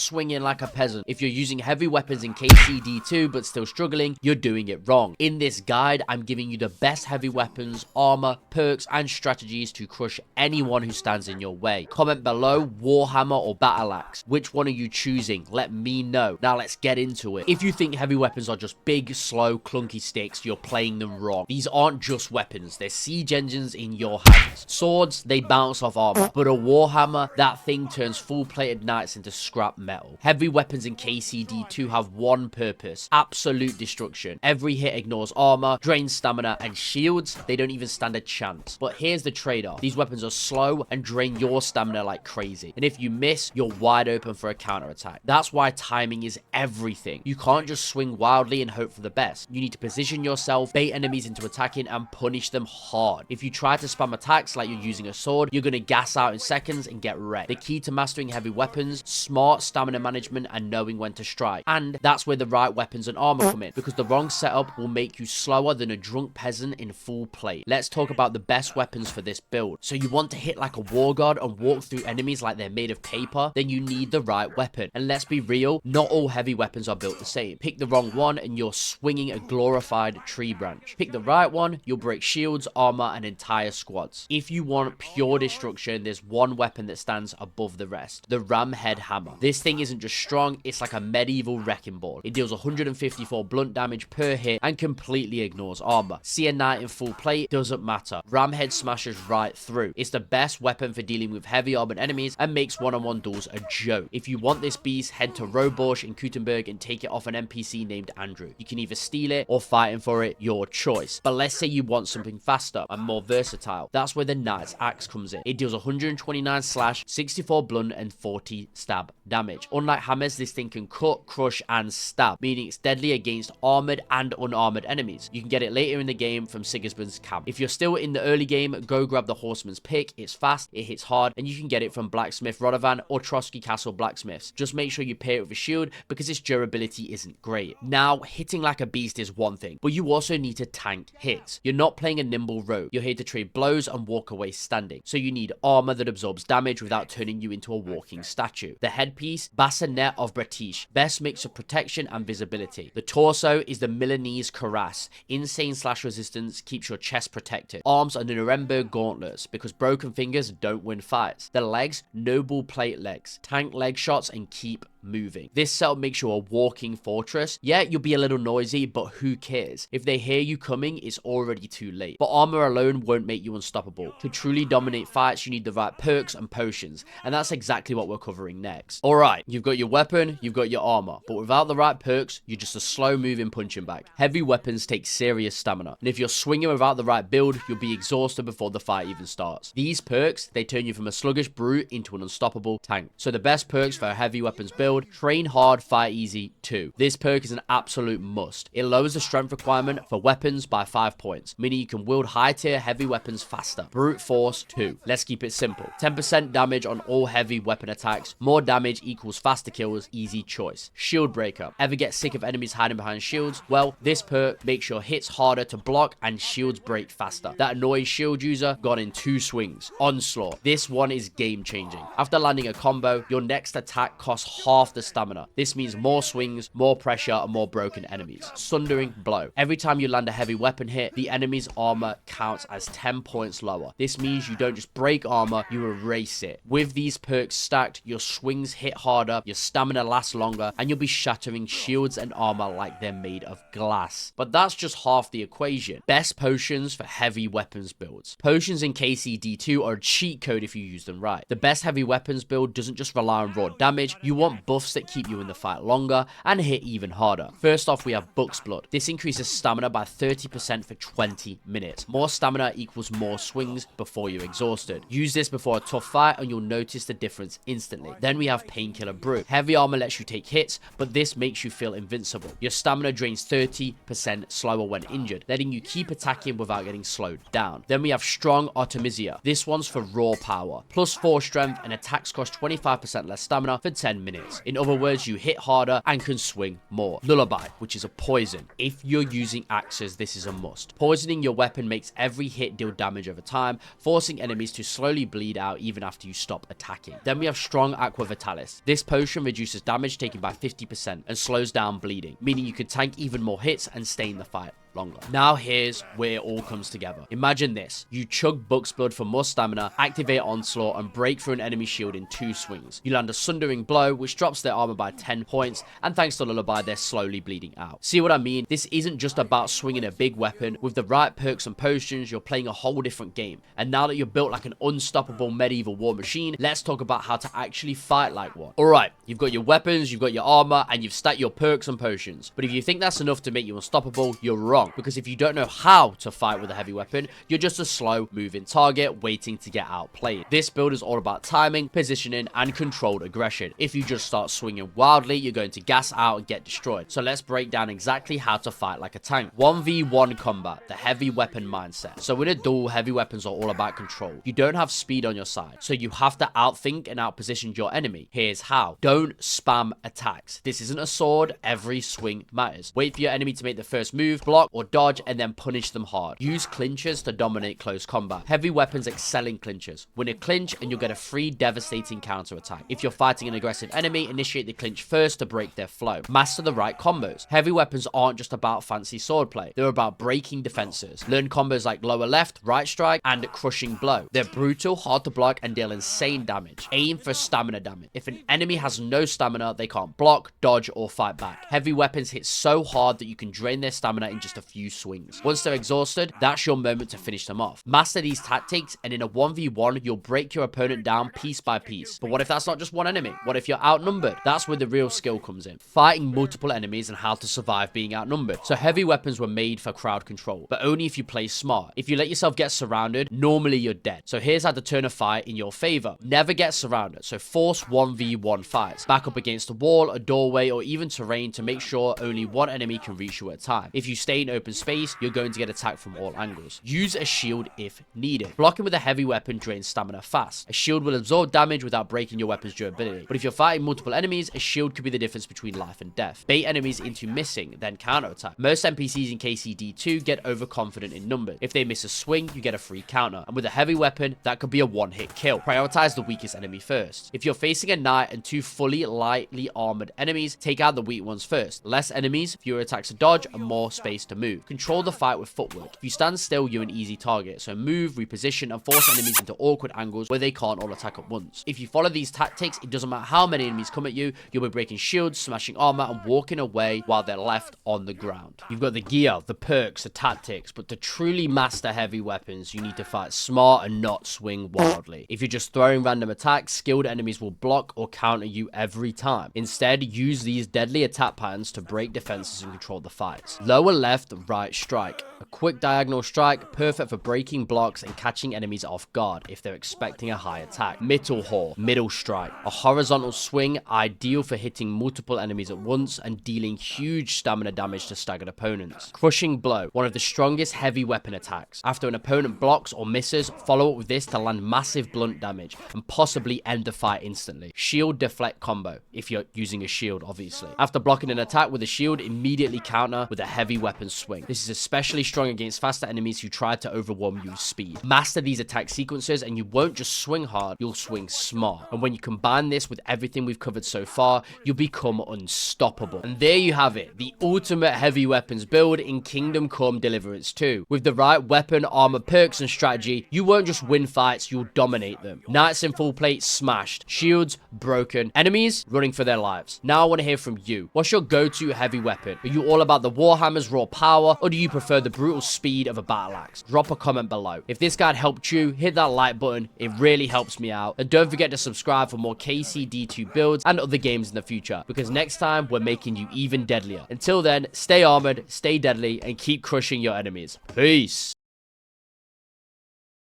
swinging like a peasant. If you're using heavy weapons in KCD2 but still struggling, you're doing it wrong. In this guide, I'm giving you the best heavy weapons, armor, perks, and strategies to crush anyone who stands in your way. Comment below, Warhammer or Battle Axe. Which one are you choosing? Let me know. Now let's get into it. If you think heavy weapons are just big, slow, clunky sticks, you're playing them wrong. These aren't just weapons, they're siege engines in your hands. Swords, they bounce off armor, but a Warhammer, that thing turns full-plated knights into scrap metal. Heavy weapons in KCD2 have one purpose: absolute destruction. Every hit ignores armor, drains stamina, and shields, they don't even stand a chance. But here's the trade-off: these weapons are slow and drain your stamina like crazy, and if you miss, you're wide open for a counter-attack. That's why timing is everything. You can't just swing wildly and hope for the best. You need to position yourself, bait enemies into attacking, and punish them hard. If you try to spam attacks like you're using a sword, you're gonna gas out in seconds and get wrecked. The key to mastering heavy weapons: smart stamina management and knowing when to strike. And that's where the right weapons and armor come in, because the wrong setup will make you slower than a drunk peasant in full plate. Let's talk about the best weapons for this build. So you want to hit like a war god and walk through enemies like they're made of paper? Then you need the right weapon. And let's be real, not all heavy weapons are built the same. Pick the wrong one and you're swinging a glorified tree branch. Pick the right one, you'll break shields, armor, and entire squads. If you want pure destruction, there's one weapon that stands above the rest: the ram head hammer. This thing isn't just strong, it's like a medieval wrecking ball. It deals 154 blunt damage per hit and completely ignores armor. See a knight in full plate, doesn't matter. Ram head smashes right through. It's the best weapon for dealing with heavy armored enemies and makes one-on-one duels a joke. If you want this beast, head to Roborsch in Kuttenberg and take it off an NPC named Andrew. You can either steal it or fight him for it, your choice. But let's say you want something faster and more versatile. That's where the knight's axe comes in. It deals 129 slash, 64 blunt, and 40 stab damage. Unlike hammers, this thing can cut, crush, and stab, meaning it's deadly against armored and unarmored enemies. You can get it later in the game from Sigismund's camp. If you're still in the early game, go grab the Horseman's Pick. It's fast, it hits hard, and you can get it from Blacksmith Rodovan or Trotsky Castle Blacksmiths. Just make sure you pair it with a shield because its durability isn't great. Now, hitting like a beast is one thing, but you also need to tank hits. You're not playing a nimble rogue. You're here to trade blows and walk away standing. So you need armor that absorbs damage without turning you into a walking statue. The headpiece, Bassinet of British, best mix of protection and visibility. The torso is the Milanese cuirass. Insane slash resistance keeps your chest protected. Arms are the Nuremberg gauntlets because broken fingers don't win fights. The legs, noble plate legs. Tank leg shots and keep moving. This setup makes you a walking fortress. Yeah, you'll be a little noisy, but who cares? If they hear you coming, it's already too late. But armor alone won't make you unstoppable. To truly dominate fights, you need the right perks and potions, and that's exactly what we're covering next. Alright, you've got your weapon, you've got your armor, but without the right perks, you're just a slow moving punching bag. Heavy weapons take serious stamina, and if you're swinging without the right build, you'll be exhausted before the fight even starts. These perks, they turn you from a sluggish brute into an unstoppable tank. So the best perks for a heavy weapons build: train hard, fight easy 2. This perk is an absolute must. It lowers the strength requirement for weapons by 5 points, meaning you can wield high tier heavy weapons faster. Brute force 2. Let's keep it simple. 10% damage on all heavy weapon attacks. More damage equals faster kills. Easy choice. Shield breaker. Ever get sick of enemies hiding behind shields? Well, this perk makes your hits harder to block and shields break faster. That annoying shield user got in 2 swings. Onslaught. This one is game changing. After landing a combo, your next attack costs half the stamina. This means more swings, more pressure, and more broken enemies. Sundering blow. Every time you land a heavy weapon hit, the enemy's armor counts as 10 points lower. This means you don't just break armor, you erase it. With these perks stacked, your swings hit harder, your stamina lasts longer, and you'll be shattering shields and armor like they're made of glass. But that's just half the equation. Best potions for heavy weapons builds. Potions in KCD2 are a cheat code if you use them right. The best heavy weapons build doesn't just rely on raw damage. You want buffs that keep you in the fight longer and hit even harder. First off, we have Buck's Blood. This increases stamina by 30% for 20 minutes. More stamina equals more swings before you're exhausted. Use this before a tough fight and you'll notice the difference instantly. Then we have Painkiller Brew. Heavy armor lets you take hits, but this makes you feel invincible. Your stamina drains 30% slower when injured, letting you keep attacking without getting slowed down. Then we have Strong Artemisia. This one's for raw power. Plus 4 strength and attacks cost 25% less stamina for 10 minutes. hits. In other words, you hit harder and can swing more. Lullaby, which is a poison. If you're using axes, this is a must. Poisoning your weapon makes every hit deal damage over time, forcing enemies to slowly bleed out even after you stop attacking. Then we have Strong Aqua Vitalis. This potion reduces damage taken by 50% and slows down bleeding, meaning you can tank even more hits and stay in the fight longer. Now here's where it all comes together. Imagine this. You chug Buck's blood for more stamina, activate Onslaught, and break through an enemy shield in 2 swings. You land a Sundering Blow, which drops their armor by 10 points, and thanks to Lullaby, they're slowly bleeding out. See what I mean? This isn't just about swinging a big weapon. With the right perks and potions, you're playing a whole different game. And now that you're built like an unstoppable medieval war machine, let's talk about how to actually fight like one. Alright, you've got your weapons, you've got your armor, and you've stacked your perks and potions. But if you think that's enough to make you unstoppable, you're wrong. Because if you don't know how to fight with a heavy weapon, you're just a slow moving target waiting to get outplayed. This build is all about timing, positioning, and controlled aggression. If you just start swinging wildly, you're going to gas out and get destroyed. So let's break down exactly how to fight like a tank. 1v1 combat, the heavy weapon mindset. So in a duel, heavy weapons are all about control. You don't have speed on your side, so you have to outthink and outposition your enemy. Here's how. Don't spam attacks. This isn't a sword. Every swing matters. Wait for your enemy to make the first move, block or dodge, and then punish them hard. Use clinches to dominate close combat. Heavy weapons excel in clinches. Win a clinch and you'll get a free devastating counter attack. If you're fighting an aggressive enemy, initiate the clinch first to break their flow. Master the right combos. Heavy weapons aren't just about fancy swordplay. They're about breaking defenses. Learn combos like lower left, right strike, and crushing blow. They're brutal, hard to block, and deal insane damage. Aim for stamina damage. If an enemy has no stamina, they can't block, dodge, or fight back. Heavy weapons hit so hard that you can drain their stamina in just a few swings. Once they're exhausted, that's your moment to finish them off. Master these tactics, and in a 1v1, you'll break your opponent down piece by piece. But what if that's not just one enemy? What if you're outnumbered? That's where the real skill comes in. Fighting multiple enemies and how to survive being outnumbered. So heavy weapons were made for crowd control, but only if you play smart. If you let yourself get surrounded, normally you're dead. So here's how to turn a fight in your favor. Never get surrounded, so force 1v1 fights. Back up against a wall, a doorway, or even terrain to make sure only one enemy can reach you at a time. If you stay in open space, you're going to get attacked from all angles. Use a shield if needed. Blocking with a heavy weapon drains stamina fast. A shield will absorb damage without breaking your weapon's durability. But if you're fighting multiple enemies, a shield could be the difference between life and death. Bait enemies into missing, then counterattack. Most NPCs in KCD2 get overconfident in numbers. If they miss a swing, you get a free counter. And with a heavy weapon, that could be a one-hit kill. Prioritize the weakest enemy first. If you're facing a knight and 2 fully lightly armored enemies, take out the weak ones first. Less enemies, fewer attacks to dodge, and more space to move. Control the fight with footwork. If you stand still, you're an easy target. So move, reposition, and force enemies into awkward angles where they can't all attack at once. If you follow these tactics, it doesn't matter how many enemies come at you, you'll be breaking shields, smashing armor, and walking away while they're left on the ground. You've got the gear, the perks, the tactics, but to truly master heavy weapons, you need to fight smart and not swing wildly. If you're just throwing random attacks, skilled enemies will block or counter you every time. Instead, use these deadly attack patterns to break defenses and control the fights. Lower left, right strike. A quick diagonal strike, perfect for breaking blocks and catching enemies off guard if they're expecting a high attack. Middle haul, middle strike. A horizontal swing, ideal for hitting multiple enemies at once and dealing huge stamina damage to staggered opponents. Crushing blow, one of the strongest heavy weapon attacks. After an opponent blocks or misses, follow up with this to land massive blunt damage and possibly end the fight instantly. Shield deflect combo, if you're using a shield obviously. After blocking an attack with a shield, immediately counter with a heavy weapon swing. This is especially strong against faster enemies who try to overwhelm you with speed. Master these attack sequences and you won't just swing hard, you'll swing smart. And when you combine this with everything we've covered so far, you'll become unstoppable. And there you have it, the ultimate heavy weapons build in Kingdom Come Deliverance 2. With the right weapon, armor, perks, and strategy, you won't just win fights, you'll dominate them. Knights in full plate smashed, shields broken, enemies running for their lives. Now I want to hear from you. What's your go-to heavy weapon? Are you all about the Warhammer's raw power, or do you prefer the brutal speed of a battle axe? Drop a comment below. If this guide helped you, hit that like button, it really helps me out. And don't forget to subscribe for more KCD2 builds and other games in the future, because next time we're making you even deadlier. Until then, stay armored, stay deadly, and keep crushing your enemies. Peace!